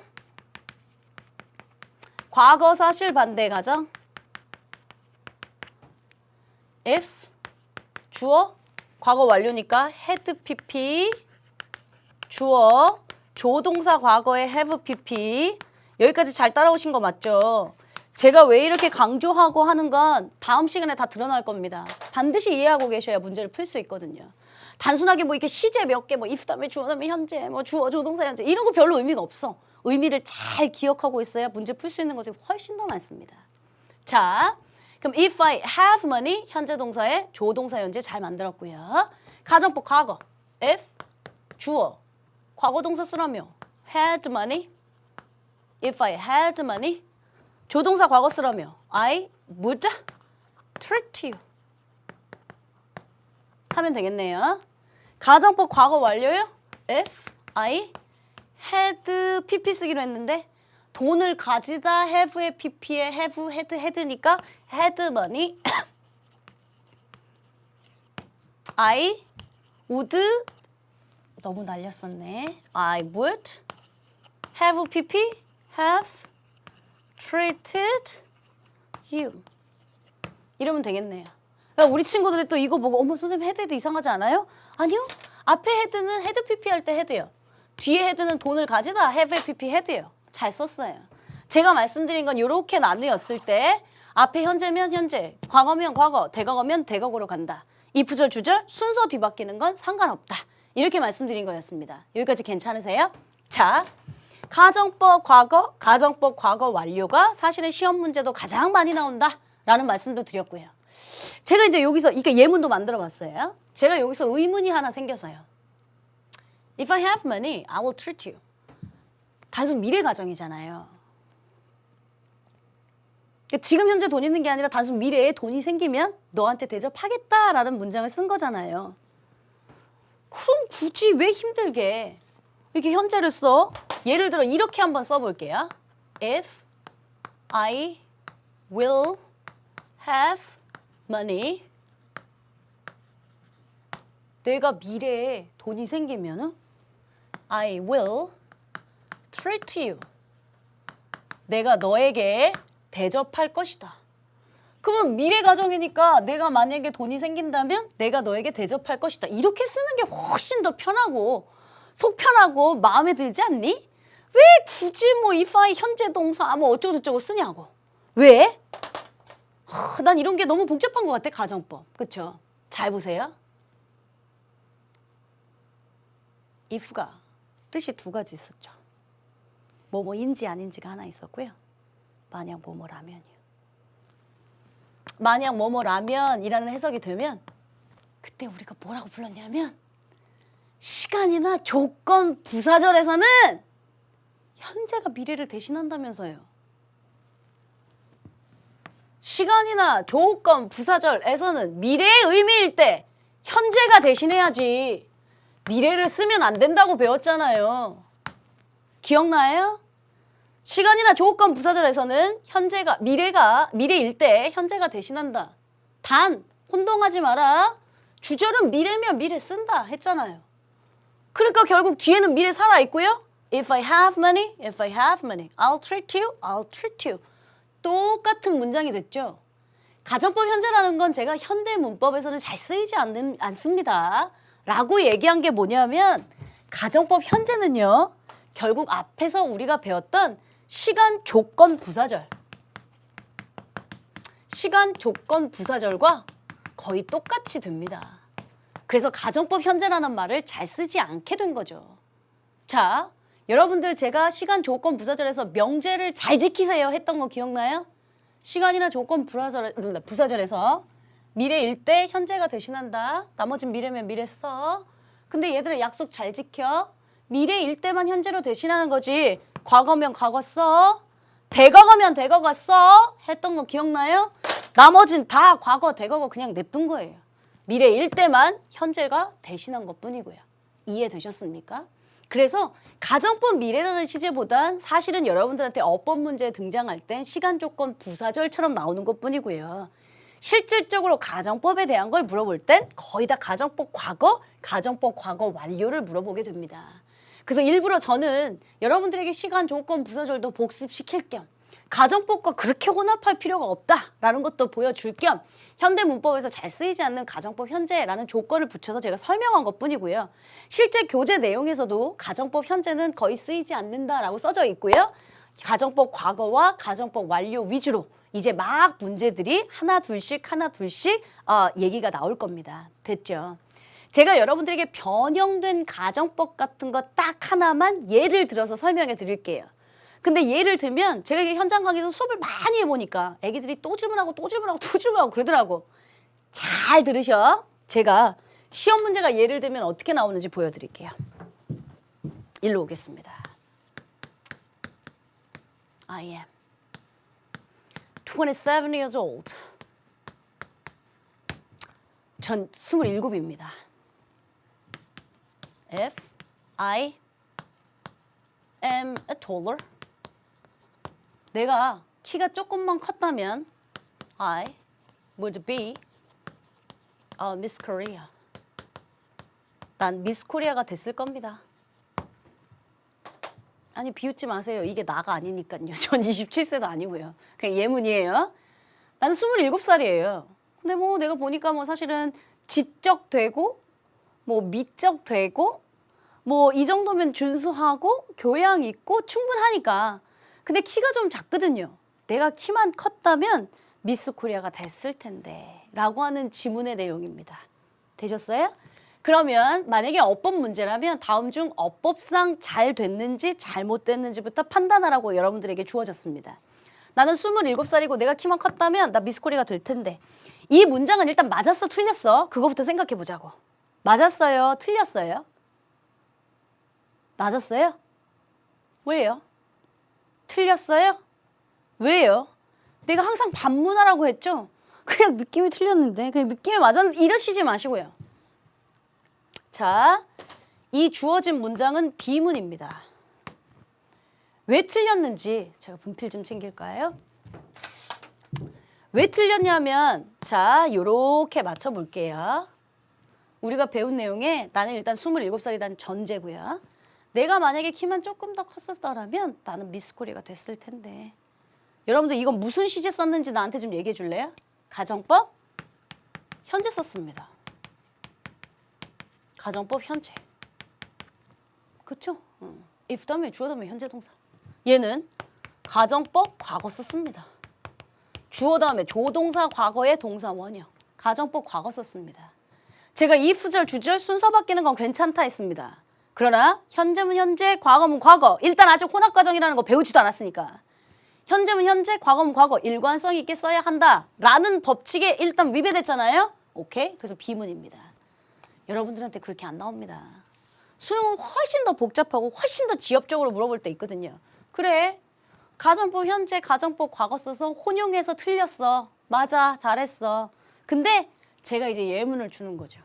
과거 사실 반대 가정. if 주어 과거 완료니까 had pp 주어, 조동사 과거에 have pp. 여기까지 잘 따라오신 거 맞죠? 제가 왜 이렇게 강조하고 하는 건 다음 시간에 다 드러날 겁니다. 반드시 이해하고 계셔야 문제를 풀 수 있거든요. 단순하게 뭐 이렇게 시제 몇 개, 뭐 if 다음에 주어 다음에 현재, 뭐 주어 조동사 현재 이런 거 별로 의미가 없어. 의미를 잘 기억하고 있어야 문제 풀 수 있는 것들이 훨씬 더 많습니다. 자, 그럼 if I have money 현재 동사에 조동사 현재 잘 만들었고요. 가정법 과거 if 주어 과거 동사 쓰라며 had money if I had money 조동사 과거 쓰라며 I would treat you 하면 되겠네요. 가정법 과거 완료요. if I had pp 쓰기로 했는데 돈을 가지다 have의 pp에 have, had니까 had money I would 너무 날렸었네. I would have pp have treated you 이러면 되겠네요. 그러니까 우리 친구들이 또 이거 보고 어머 선생님 헤드에도 이상하지 않아요? 아니요. 앞에 헤드는 헤드 pp 할 때 헤드요. 뒤에 헤드는 돈을 가지다 have pp 헤드요. 잘 썼어요. 제가 말씀드린 건 이렇게 나뉘었을 때 앞에 현재면 현재, 과거면 과거, 대과거면 대과거로 간다. 이프절 주절 순서 뒤바뀌는 건 상관없다. 이렇게 말씀드린 거였습니다. 여기까지 괜찮으세요? 자, 가정법 과거 완료가 사실은 시험 문제도 가장 많이 나온다라는 말씀도 드렸고요. 제가 이제 여기서 이게 예문도 만들어 봤어요. 제가 여기서 의문이 하나 생겨서요. If I have money, I will treat you. 단순 미래 가정이잖아요. 지금 현재 돈 있는 게 아니라 단순 미래에 돈이 생기면 너한테 대접하겠다라는 문장을 쓴 거잖아요. 그럼 굳이 왜 힘들게 이렇게 현재를 써? 예를 들어 이렇게 한번 써볼게요. If I will have money 내가 미래에 돈이 생기면은 I will treat you 내가 너에게 대접할 것이다. 그러면 미래 가정이니까 내가 만약에 돈이 생긴다면 내가 너에게 대접할 것이다. 이렇게 쓰는 게 훨씬 더 편하고 속 편하고 마음에 들지 않니? 왜 굳이 뭐 if I 현재 동사 뭐 어쩌고저쩌고 쓰냐고. 왜? 난 이런 게 너무 복잡한 것 같아. 가정법. 그쵸? 잘 보세요. if가 뜻이 두 가지 있었죠. 뭐뭐인지 아닌지가 하나 있었고요. 만약 뭐뭐라면이요. 만약 뭐뭐라면이라는 해석이 되면 그때 우리가 뭐라고 불렀냐면 시간이나 조건 부사절에서는 현재가 미래를 대신한다면서요. 시간이나 조건 부사절에서는 미래의 의미일 때 현재가 대신해야지 미래를 쓰면 안 된다고 배웠잖아요. 기억나요? 시간이나 조건 부사절에서는 현재가 미래일 때 현재가 대신한다. 단 혼동하지 마라. 주절은 미래면 미래 쓴다 했잖아요. 그러니까 결국 뒤에는 미래 살아 있고요. If I have money, if I have money, I'll treat you, I'll treat you. 똑같은 문장이 됐죠. 가정법 현재라는 건 제가 현대 문법에서는 잘 쓰이지 않습니다. 라고 얘기한 게 뭐냐면 가정법 현재는요. 결국 앞에서 우리가 배웠던 시간 조건 부사절. 시간 조건 부사절과 거의 똑같이 됩니다. 그래서 가정법 현재라는 말을 잘 쓰지 않게 된 거죠. 자, 여러분들 제가 시간 조건 부사절에서 명제를 잘 지키세요 했던 거 기억나요? 시간이나 조건 부사절에서 미래일 때 현재가 대신한다. 나머진 미래면 미래 써. 근데 얘들아 약속 잘 지켜. 미래일 때만 현재로 대신하는 거지. 과거면 과거 써. 대과거면 대과거 써. 했던 거 기억나요? 나머진 다 과거, 대과거 그냥 냅둔 거예요. 미래일 때만 현재가 대신한 것뿐이고요. 이해되셨습니까? 그래서 가정법 미래라는 시제보단 사실은 여러분들한테 어법 문제에 등장할 땐 시간 조건 부사절처럼 나오는 것뿐이고요. 실질적으로 가정법에 대한 걸 물어볼 땐 거의 다 가정법 과거 완료를 물어보게 됩니다. 그래서 일부러 저는 여러분들에게 시간 조건 부사절도 복습시킬 겸 가정법과 그렇게 혼합할 필요가 없다라는 것도 보여줄 겸 현대문법에서 잘 쓰이지 않는 가정법 현재라는 조건을 붙여서 제가 설명한 것뿐이고요. 실제 교재 내용에서도 가정법 현재는 거의 쓰이지 않는다라고 써져 있고요. 가정법 과거와 가정법 완료 위주로 이제 막 문제들이 하나 둘씩 얘기가 나올 겁니다. 됐죠? 제가 여러분들에게 변형된 가정법 같은 거 딱 하나만 예를 들어서 설명해 드릴게요. 근데 예를 들면 제가 이게 현장 강의에서 수업을 많이 해보니까 애기들이 또 질문하고 그러더라고. 잘 들으셔. 제가 시험 문제가 예를 들면 어떻게 나오는지 보여드릴게요. 일로 오겠습니다. I am 27 years old. 전 27입니다. If I am a taller, 내가 키가 조금만 컸다면 I would be a Miss Korea. 난 미스 코리아가 됐을 겁니다. 아니 비웃지 마세요. 이게 나가 아니니까요. 전 27세도 아니고요. 그냥 예문이에요. 나는 27살이에요. 근데 뭐 내가 보니까 뭐 사실은 지적되고 뭐 미적되고 뭐 이 정도면 준수하고 교양 있고 충분하니까. 근데 키가 좀 작거든요. 내가 키만 컸다면 미스 코리아가 됐을 텐데 라고 하는 지문의 내용입니다. 되셨어요? 그러면 만약에 어법 문제라면 다음 중 어법상 잘 됐는지 잘못됐는지부터 판단하라고 여러분들에게 주어졌습니다. 나는 27살이고 내가 키만 컸다면 나 미스 코리아가 될 텐데. 이 문장은 일단 맞았어 틀렸어? 그거부터 생각해 보자고. 맞았어요? 틀렸어요? 맞았어요? 왜요? 틀렸어요? 왜요? 내가 항상 반문하라고 했죠? 그냥 느낌이 틀렸는데 그냥 느낌이 맞았는데 이러시지 마시고요. 자, 이 주어진 문장은 비문입니다. 왜 틀렸는지 제가 분필 좀 챙길까요? 왜 틀렸냐면 자, 요렇게 맞춰볼게요. 우리가 배운 내용에 나는 일단 27살이라는 전제고요. 내가 만약에 키만 조금 더 컸었더라면 나는 미스 코리아가 됐을 텐데. 여러분들 이건 무슨 시제 썼는지 나한테 좀 얘기해 줄래요? 가정법 현재 썼습니다. 가정법 현재. 그쵸? if 다음에 주어 다음에 현재 동사. 얘는 가정법 과거 썼습니다. 주어 다음에 조동사 과거의 동사 원형. 가정법 과거 썼습니다. 제가 if절 주절 순서 바뀌는 건 괜찮다 했습니다. 그러나 현재문 현재, 과거문 과거. 일단 아직 혼합 과정이라는 거 배우지도 않았으니까. 현재문 현재, 과거문 과거. 일관성 있게 써야 한다라는 법칙에 일단 위배됐잖아요. 오케이? 그래서 비문입니다. 여러분들한테 그렇게 안 나옵니다. 수능은 훨씬 더 복잡하고 훨씬 더 지엽적으로 물어볼 때 있거든요. 그래. 가정법 현재, 가정법 과거 써서 혼용해서 틀렸어. 맞아. 잘했어. 근데 제가 이제 예문을 주는 거죠.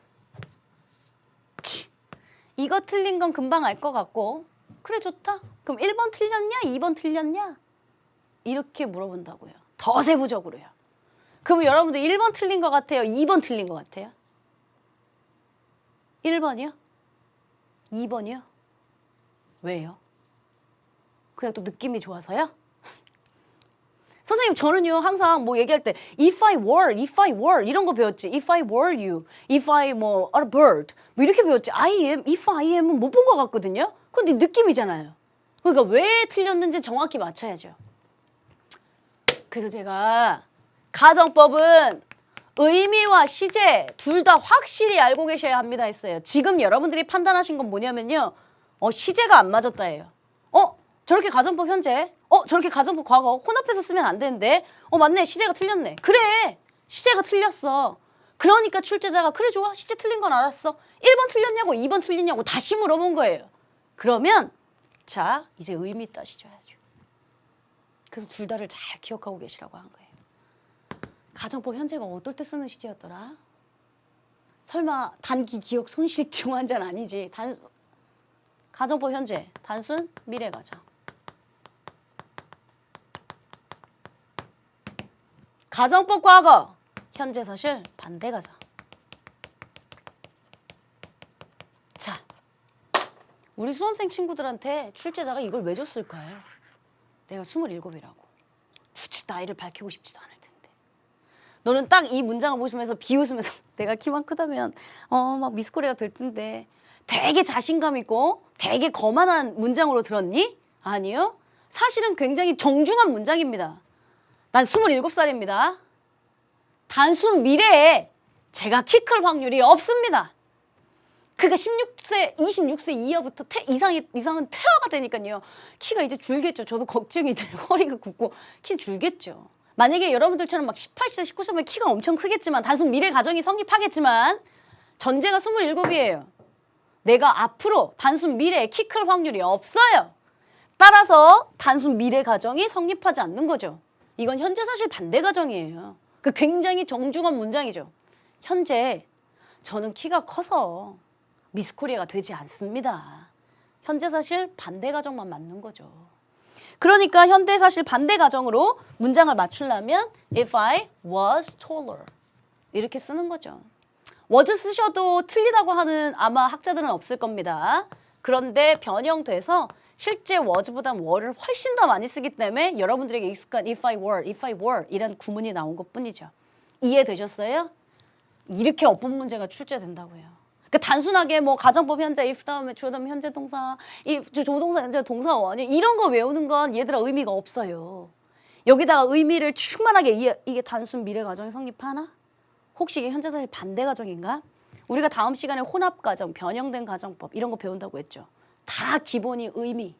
이거 틀린 건 금방 알 것 같고 그래 좋다. 그럼 1번 틀렸냐? 2번 틀렸냐? 이렇게 물어본다고요. 더 세부적으로요. 그럼 여러분들 1번 틀린 것 같아요? 2번 틀린 것 같아요? 1번이요? 2번이요? 왜요? 그냥 또 느낌이 좋아서요? 선생님 저는요 항상 뭐 얘기할 때 if I were 이런 거 배웠지. if I were you, if I 뭐 a bird 뭐 이렇게 배웠지. if I am은 못 본 것 같거든요. 근데 느낌이잖아요. 그러니까 왜 틀렸는지 정확히 맞춰야죠. 그래서 제가 가정법은 의미와 시제 둘 다 확실히 알고 계셔야 합니다 했어요. 지금 여러분들이 판단하신 건 뭐냐면요. 시제가 안 맞았다예요. 저렇게 가정법 현재, 저렇게 가정법 과거 혼합해서 쓰면 안 되는데, 맞네, 시제가 틀렸네. 그래, 시제가 틀렸어. 그러니까 출제자가 그래 좋아, 시제 틀린 건 알았어. 1번 틀렸냐고 2번 틀렸냐고 다시 물어본 거예요. 그러면 자, 이제 의미 따시줘야죠. 그래서 둘 다를 잘 기억하고 계시라고 한 거예요. 가정법 현재가 어떨 때 쓰는 시제였더라? 설마 단기 기억 손실증 환자는 아니지. 가정법 현재, 단순 미래 가정. 가정법 과거, 현재 사실 반대 가정. 자, 우리 수험생 친구들한테 출제자가 이걸 왜 줬을까요? 내가 27이라고. 나이를 밝히고 싶지도 않을 텐데. 너는 딱 이 문장을 보시면서 비웃으면서 내가 키만 크다면 막 미스 코리아가 될 텐데 되게 자신감 있고 되게 거만한 문장으로 들었니? 아니요. 사실은 굉장히 정중한 문장입니다. 난 27살입니다. 단순 미래에 제가 키 클 확률이 없습니다. 그러니까 26세 이하부터 이상은 퇴화가 되니까요. 키가 이제 줄겠죠. 저도 걱정이 돼요. 허리가 굽고 키 줄겠죠. 만약에 여러분들처럼 막 18세, 19세면 키가 엄청 크겠지만 단순 미래 가정이 성립하겠지만 전제가 27이에요. 내가 앞으로 단순 미래에 키 클 확률이 없어요. 따라서 단순 미래 가정이 성립하지 않는 거죠. 이건 현재 사실 반대 가정이에요. 그 굉장히 정중한 문장이죠. 현재 저는 키가 커서 미스 코리아가 되지 않습니다. 현재 사실 반대 가정만 맞는 거죠. 그러니까 현대 사실 반대 가정으로 문장을 맞추려면 if I was taller 이렇게 쓰는 거죠. was 쓰셔도 틀리다고 하는 아마 학자들은 없을 겁니다. 그런데 변형돼서 실제 was보단 were를 훨씬 더 많이 쓰기 때문에 여러분들에게 익숙한 if I were 이런 구문이 나온 것뿐이죠. 이해되셨어요? 이렇게 어법 문제가 출제된다고요. 그러니까 단순하게 뭐 가정법 현재 if 다음에 주어 다음에 현재 동사, if 조동사 현재 동사원 이런 거 외우는 건 얘들아 의미가 없어요. 여기다가 의미를 충만하게 이게 단순 미래 가정이 성립하나? 혹시 이게 현재 사실 반대 가정인가? 우리가 다음 시간에 혼합 가정, 변형된 가정법 이런 거 배운다고 했죠. 다 기본이 의미.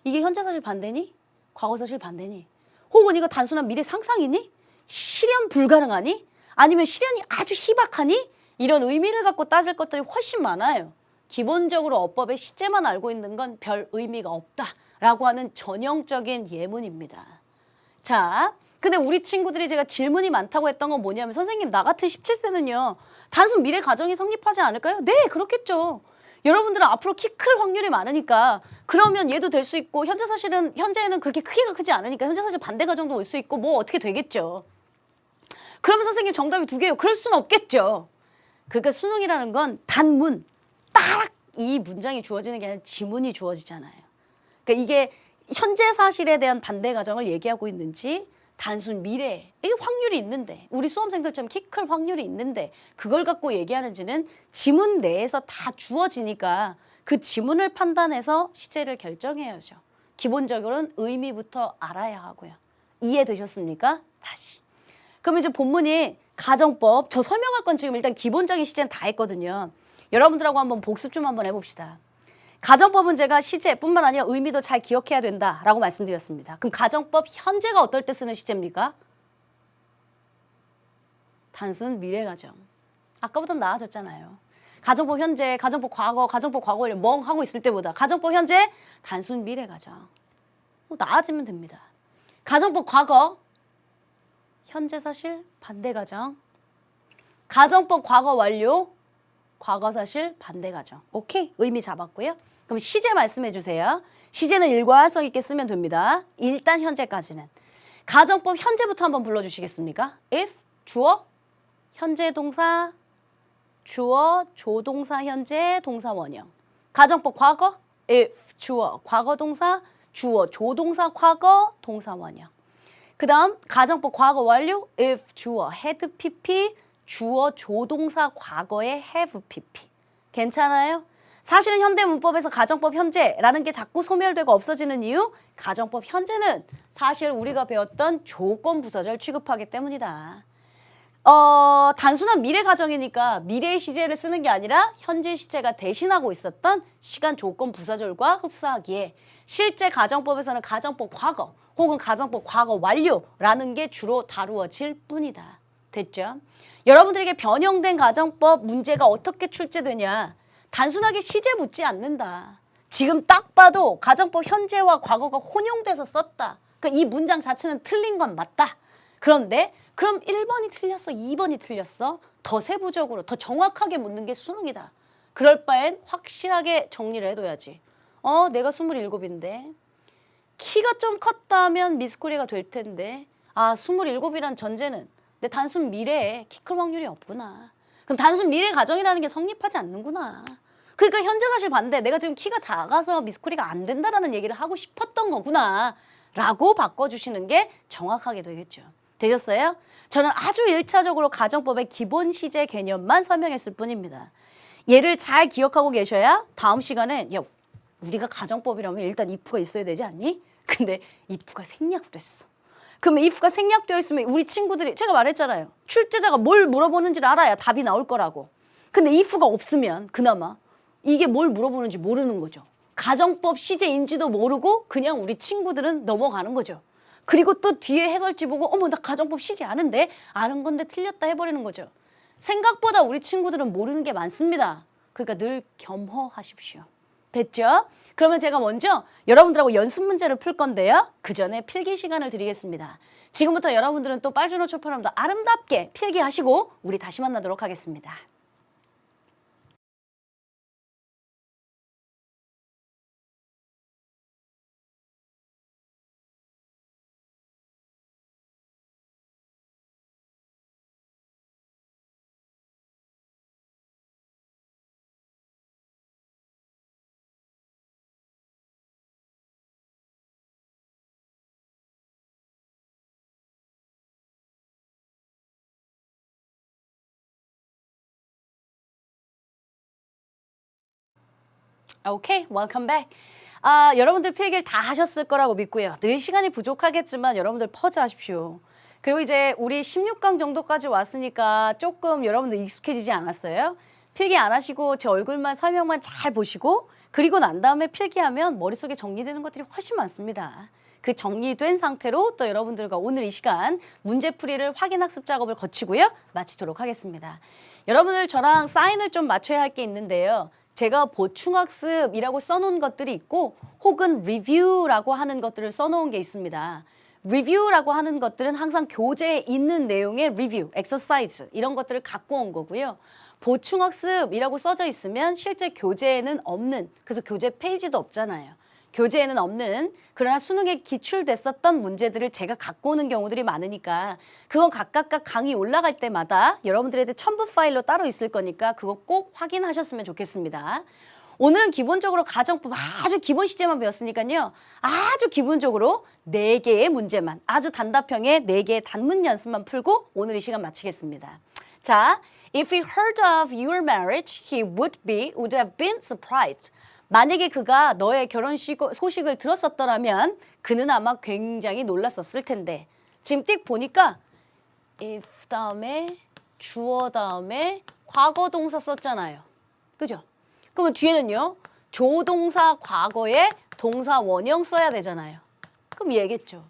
이게 현재 사실 반대니? 과거 사실 반대니? 혹은 이거 단순한 미래 상상이니? 실현 불가능하니? 아니면 실현이 아주 희박하니? 이런 의미를 갖고 따질 것들이 훨씬 많아요. 기본적으로 어법의 시제만 알고 있는 건 별 의미가 없다라고 하는 전형적인 예문입니다. 자, 근데 우리 친구들이 제가 질문이 많다고 했던 건 뭐냐면 선생님 나 같은 17세는요. 단순 미래 가정이 성립하지 않을까요? 네, 그렇겠죠. 여러분들은 앞으로 키 클 확률이 많으니까 그러면 얘도 될 수 있고 현재는 그렇게 크기가 크지 않으니까 현재 사실 반대 가정도 올 수 있고 뭐 어떻게 되겠죠. 그러면 선생님 정답이 2개예요. 그럴 수는 없겠죠. 그러니까 수능이라는 건 단문, 딱 이 문장이 주어지는 게 아니라 지문이 주어지잖아요. 그러니까 이게 현재 사실에 대한 반대 가정을 얘기하고 있는지 단순 미래, 이게 확률이 있는데 우리 수험생들처럼 키 클 확률이 있는데 그걸 갖고 얘기하는지는 지문 내에서 다 주어지니까 그 지문을 판단해서 시제를 결정해야죠. 기본적으로는 의미부터 알아야 하고요. 이해되셨습니까? 다시. 그럼 이제 본문이 가정법, 저 설명할 건 지금 일단 기본적인 시제는 다 했거든요. 여러분들하고 한번 복습 좀 한번 해봅시다. 가정법은 제가 시제뿐만 아니라 의미도 잘 기억해야 된다라고 말씀드렸습니다. 그럼 가정법 현재가 어떨 때 쓰는 시제입니까? 단순 미래 가정. 아까보다 나아졌잖아요. 가정법 현재, 가정법 과거를 멍 하고 있을 때보다 가정법 현재, 단순 미래 가정. 나아지면 됩니다. 가정법 과거, 현재 사실, 반대 가정. 가정법 과거 완료, 과거 사실, 반대 가정. 오케이? 의미 잡았고요. 그럼 시제 말씀해 주세요. 시제는 일관성 있게 쓰면 됩니다. 일단 현재까지는. 가정법 현재부터 한번 불러주시겠습니까? if, 주어, 현재 동사, 주어, 조동사 현재, 동사 원형. 가정법 과거, if, 주어, 과거 동사, 주어, 조동사 과거, 동사 원형. 그 다음 가정법 과거 완료, if, 주어, had pp, 주어, 조동사 과거에 have pp. 괜찮아요? 사실은 현대 문법에서 가정법 현재라는 게 자꾸 소멸되고 없어지는 이유, 가정법 현재는 사실 우리가 배웠던 조건 부사절 취급하기 때문이다. 단순한 미래 가정이니까 미래의 시제를 쓰는 게 아니라 현재 시제가 대신하고 있었던 시간 조건 부사절과 흡사하기에 실제 가정법에서는 가정법 과거 혹은 가정법 과거 완료라는 게 주로 다루어질 뿐이다. 됐죠? 여러분들에게 변형된 가정법 문제가 어떻게 출제되냐? 단순하게 시제 묻지 않는다. 지금 딱 봐도 가정법 현재와 과거가 혼용돼서 썼다. 그러니까 이 문장 자체는 틀린 건 맞다. 그런데 그럼 1번이 틀렸어, 2번이 틀렸어? 더 세부적으로, 더 정확하게 묻는 게 수능이다. 그럴 바엔 확실하게 정리를 해둬야지. 내가 27인데 키가 좀 컸다면 미스코리아가 될 텐데 27이란 전제는 내 단순 미래에 키 클 확률이 없구나. 그럼 단순 미래 가정이라는 게 성립하지 않는구나. 그러니까 현재 사실 반대. 내가 지금 키가 작아서 미스코리아가 안 된다라는 얘기를 하고 싶었던 거구나. 라고 바꿔주시는 게 정확하게 되겠죠. 되셨어요? 저는 아주 1차적으로 가정법의 기본 시제 개념만 설명했을 뿐입니다. 얘를 잘 기억하고 계셔야 다음 시간에 야 우리가 가정법이라면 일단 if가 있어야 되지 않니? 근데 if가 생략됐어. 그러면 if가 생략되어 있으면 우리 친구들이 제가 말했잖아요. 출제자가 뭘 물어보는지를 알아야 답이 나올 거라고. 근데 if가 없으면 그나마 이게 뭘 물어보는지 모르는 거죠. 가정법 시제인지도 모르고 그냥 우리 친구들은 넘어가는 거죠. 그리고 또 뒤에 해설지 보고 어머 나 가정법 시제 아는데 아는 건데 틀렸다 해버리는 거죠. 생각보다 우리 친구들은 모르는 게 많습니다. 그러니까 늘 겸허하십시오. 됐죠? 그러면 제가 먼저 여러분들하고 연습 문제를 풀 건데요. 그 전에 필기 시간을 드리겠습니다. 지금부터 여러분들은 또 빨주노 초파람도 아름답게 필기하시고 우리 다시 만나도록 하겠습니다. 오케이, welcome back. 여러분들 필기를 다 하셨을 거라고 믿고요. 늘 시간이 부족하겠지만 여러분들 퍼즈하십시오. 그리고 이제 우리 16강 정도까지 왔으니까 조금 여러분들 익숙해지지 않았어요? 필기 안 하시고 제 얼굴만 설명만 잘 보시고 그리고 난 다음에 필기하면 머릿속에 정리되는 것들이 훨씬 많습니다. 그 정리된 상태로 또 여러분들과 오늘 이 시간 문제풀이를 확인학습 작업을 거치고요. 마치도록 하겠습니다. 여러분들 저랑 사인을 좀 맞춰야 할 게 있는데요. 제가 보충학습이라고 써놓은 것들이 있고 혹은 리뷰라고 하는 것들을 써놓은 게 있습니다. 리뷰라고 하는 것들은 항상 교재에 있는 내용의 리뷰, 엑서사이즈 이런 것들을 갖고 온 거고요. 보충학습이라고 써져 있으면 실제 교재에는 없는, 그래서 교재 페이지도 없잖아요. 교재에는 없는 그러나 수능에 기출됐었던 문제들을 제가 갖고 오는 경우들이 많으니까 그건 각각 강의 올라갈 때마다 여러분들한테 첨부 파일로 따로 있을 거니까 그거 꼭 확인하셨으면 좋겠습니다. 오늘은 기본적으로 가정법 아주 기본 시제만 배웠으니까요. 아주 기본적으로 4개의 문제만 아주 단답형의 4개의 단문 연습만 풀고 오늘 이 시간 마치겠습니다. 자, if he heard of your marriage, he would have been surprised. 만약에 그가 너의 결혼식 소식을 들었었더라면 그는 아마 굉장히 놀랐었을 텐데 지금 띡 보니까 if 다음에 주어 다음에 과거 동사 썼잖아요. 그죠? 그러면 뒤에는요. 조동사 과거에 동사 원형 써야 되잖아요. 그럼 얘겠죠.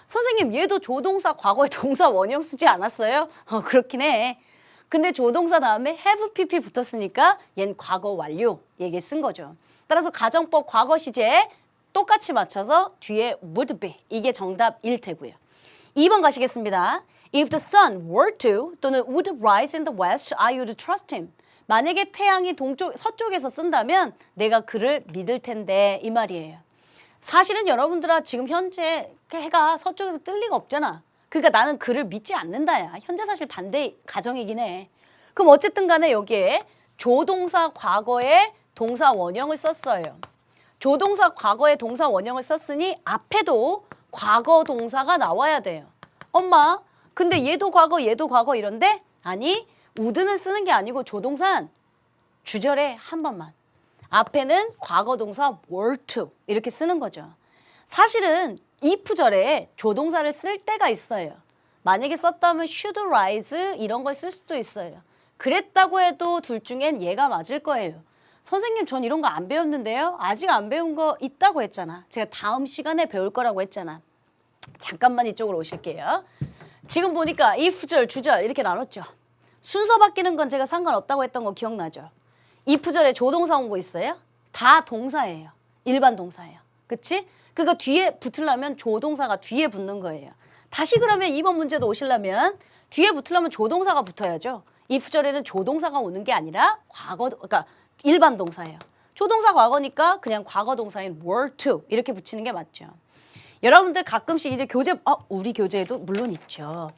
선생님 얘도 조동사 과거에 동사 원형 쓰지 않았어요? 그렇긴 해. 근데 조동사 다음에 have pp 붙었으니까 얜 과거 완료 얘기 쓴 거죠. 따라서 가정법 과거 시제에 똑같이 맞춰서 뒤에 would be 이게 정답일 테고요. 2번 가시겠습니다. If the sun were to 또는 would rise in the west, I would trust him. 만약에 태양이 서쪽에서 쓴다면 내가 그를 믿을 텐데 이 말이에요. 사실은 여러분들아 지금 현재 해가 서쪽에서 뜰 리가 없잖아. 그러니까 나는 그를 믿지 않는다야. 현재 사실 반대 가정이긴 해. 그럼 어쨌든 간에 여기에 조동사 과거에 동사 원형을 썼어요. 조동사 과거에 동사 원형을 썼으니 앞에도 과거 동사가 나와야 돼요. 엄마, 근데 얘도 과거 이런데? 아니, would는 쓰는 게 아니고 조동사는 주절에 한 번만. 앞에는 과거 동사 were to 이렇게 쓰는 거죠. 사실은 if절에 조동사를 쓸 때가 있어요. 만약에 썼다면 should rise 이런 걸 쓸 수도 있어요. 그랬다고 해도 둘 중엔 얘가 맞을 거예요. 선생님 전 이런 거 안 배웠는데요. 아직 안 배운 거 있다고 했잖아. 제가 다음 시간에 배울 거라고 했잖아. 잠깐만 이쪽으로 오실게요. 지금 보니까 if절, 주절 이렇게 나눴죠. 순서 바뀌는 건 제가 상관없다고 했던 거 기억나죠? if절에 조동사 온 거 있어요? 다 동사예요. 일반 동사예요. 그치? 그거 뒤에 붙으려면 조동사가 뒤에 붙는 거예요. 다시 그러면 2번 문제도 오시려면 뒤에 붙으려면 조동사가 붙어야죠. if절에는 조동사가 오는 게 아니라 그러니까 일반 동사예요. 조동사 과거니까 그냥 과거 동사인 were to 이렇게 붙이는 게 맞죠. 여러분들 가끔씩 이제 교재, 우리 교재에도 물론 있죠.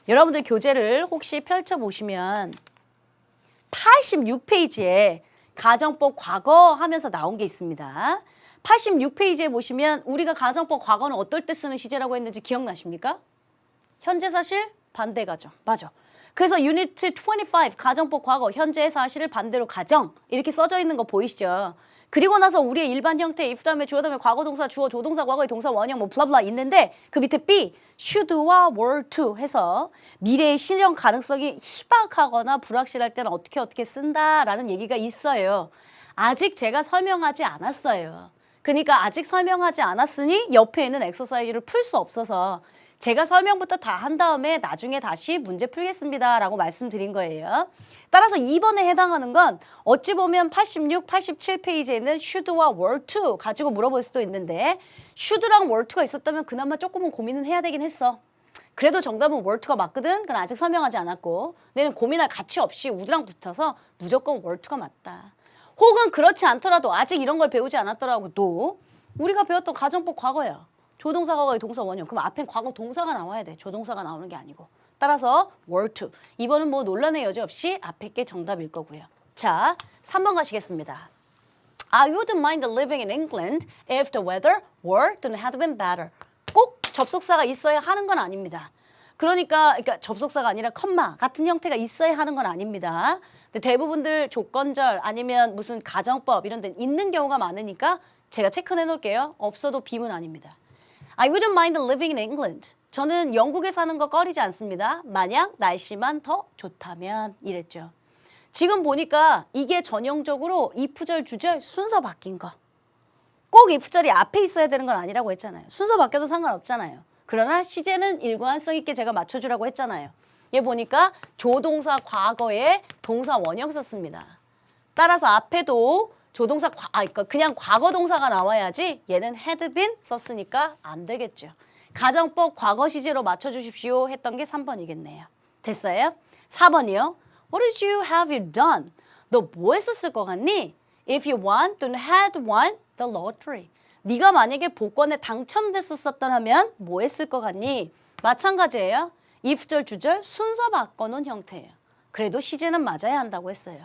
여러분들 교재를 혹시 펼쳐보시면 86페이지에 가정법 과거 하면서 나온 게 있습니다. 86페이지에 보시면 우리가 가정법 과거는 어떨 때 쓰는 시제라고 했는지 기억나십니까? 현재 사실, 반대 가정. 맞아. 그래서 유니트 25 가정법 과거 현재의 사실을 반대로 가정 이렇게 써져 있는 거 보이시죠? 그리고 나서 우리의 일반 형태 if 다음에 주어 다음에 과거 동사 주어 조동사 과거의 동사 원형 뭐 블라블라 있는데 그 밑에 be should와 were to 해서 미래의 실현 가능성이 희박하거나 불확실할 때는 어떻게 쓴다라는 얘기가 있어요. 아직 제가 설명하지 않았어요. 그러니까 아직 설명하지 않았으니 옆에 있는 엑서사이즈를 풀 수 없어서 제가 설명부터 다 한 다음에 나중에 다시 문제 풀겠습니다 라고 말씀드린 거예요. 따라서 2번에 해당하는 건 어찌 보면 86, 87페이지에는 should와 were to 가지고 물어볼 수도 있는데 should랑 were to가 있었다면 그나마 조금은 고민은 해야 되긴 했어. 그래도 정답은 were to가 맞거든. 그건 아직 설명하지 않았고 내는 고민할 가치 없이 would랑 붙어서 무조건 were to가 맞다. 혹은 그렇지 않더라도 아직 이런 걸 배우지 않았더라도 우리가 배웠던 가정법 과거야. 조동사 과거의 동사 원형. 그럼 앞엔 과거 동사가 나와야 돼. 조동사가 나오는 게 아니고. 따라서 were to. 이번은 뭐 논란의 여지 없이 앞에 게 정답일 거고요. 자, 3번 가시겠습니다. I wouldn't mind living in England if the weather were to have been better. 꼭 접속사가 있어야 하는 건 아닙니다. 그러니까 접속사가 아니라 컴마 같은 형태가 있어야 하는 건 아닙니다. 근데 대부분들 조건절 아니면 무슨 가정법 이런 데 있는 경우가 많으니까 제가 체크해 놓을게요. 없어도 빔은 아닙니다. I wouldn't mind living in England. 저는 영국에 사는 거 꺼리지 않습니다. 만약 날씨만 더 좋다면 이랬죠. 지금 보니까 이게 전형적으로 if절 주절 순서 바뀐 거. 꼭 if절이 앞에 있어야 되는 건 아니라고 했잖아요. 순서 바뀌어도 상관없잖아요. 그러나 시제는 일관성 있게 제가 맞춰주라고 했잖아요. 얘 보니까 조동사 과거에 동사 원형 썼습니다. 따라서 앞에도 조동사 그러니까 그냥 과거 동사가 나와야지 얘는 had been 썼으니까 안 되겠죠. 가정법 과거 시제로 맞춰주십시오 했던 게 3번이겠네요. 됐어요? 4번이요. What did you have you done? 너 뭐 했었을 것 같니? If you won 또는 had won the lottery. 네가 만약에 복권에 당첨됐었다면 뭐 했을 것 같니? 마찬가지예요. if절 주절 순서 바꿔놓은 형태예요. 그래도 시제는 맞아야 한다고 했어요.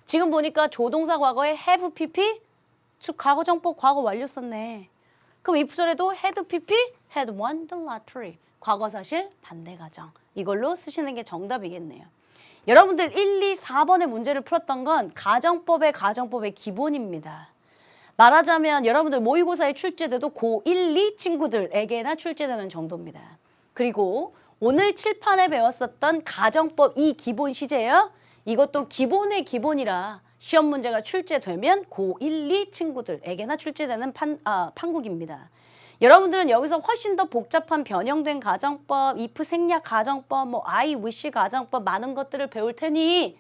지금 보니까 조동사 과거에 have pp 과거정법 과거 완료 썼네. 그럼 if절에도 had pp had won the lottery. 과거 사실 반대 가정. 이걸로 쓰시는 게 정답이겠네요. 여러분들 1, 2, 4번의 문제를 풀었던 건 가정법의 기본입니다. 말하자면 여러분들 모의고사에 출제돼도 고1, 2 친구들에게나 출제되는 정도입니다. 그리고 오늘 칠판에 배웠었던 가정법 이 기본 시제요. 이것도 기본의 기본이라 시험 문제가 출제되면 고1, 2 친구들에게나 출제되는 판국입니다. 여러분들은 여기서 훨씬 더 복잡한 변형된 가정법, if 생략 가정법, 뭐 I wish 가정법 많은 것들을 배울 테니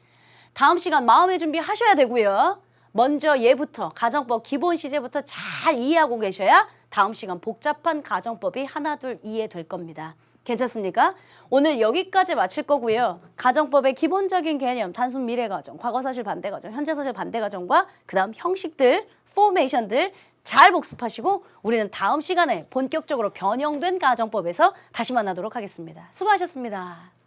다음 시간 마음의 준비 하셔야 되고요. 먼저 얘부터 가정법 기본 시제부터 잘 이해하고 계셔야 다음 시간 복잡한 가정법이 하나둘 이해될 겁니다. 괜찮습니까? 오늘 여기까지 마칠 거고요. 가정법의 기본적인 개념, 단순 미래가정, 과거사실 반대가정, 현재사실 반대가정과 그 다음 형식들, 포메이션들 잘 복습하시고 우리는 다음 시간에 본격적으로 변형된 가정법에서 다시 만나도록 하겠습니다. 수고하셨습니다.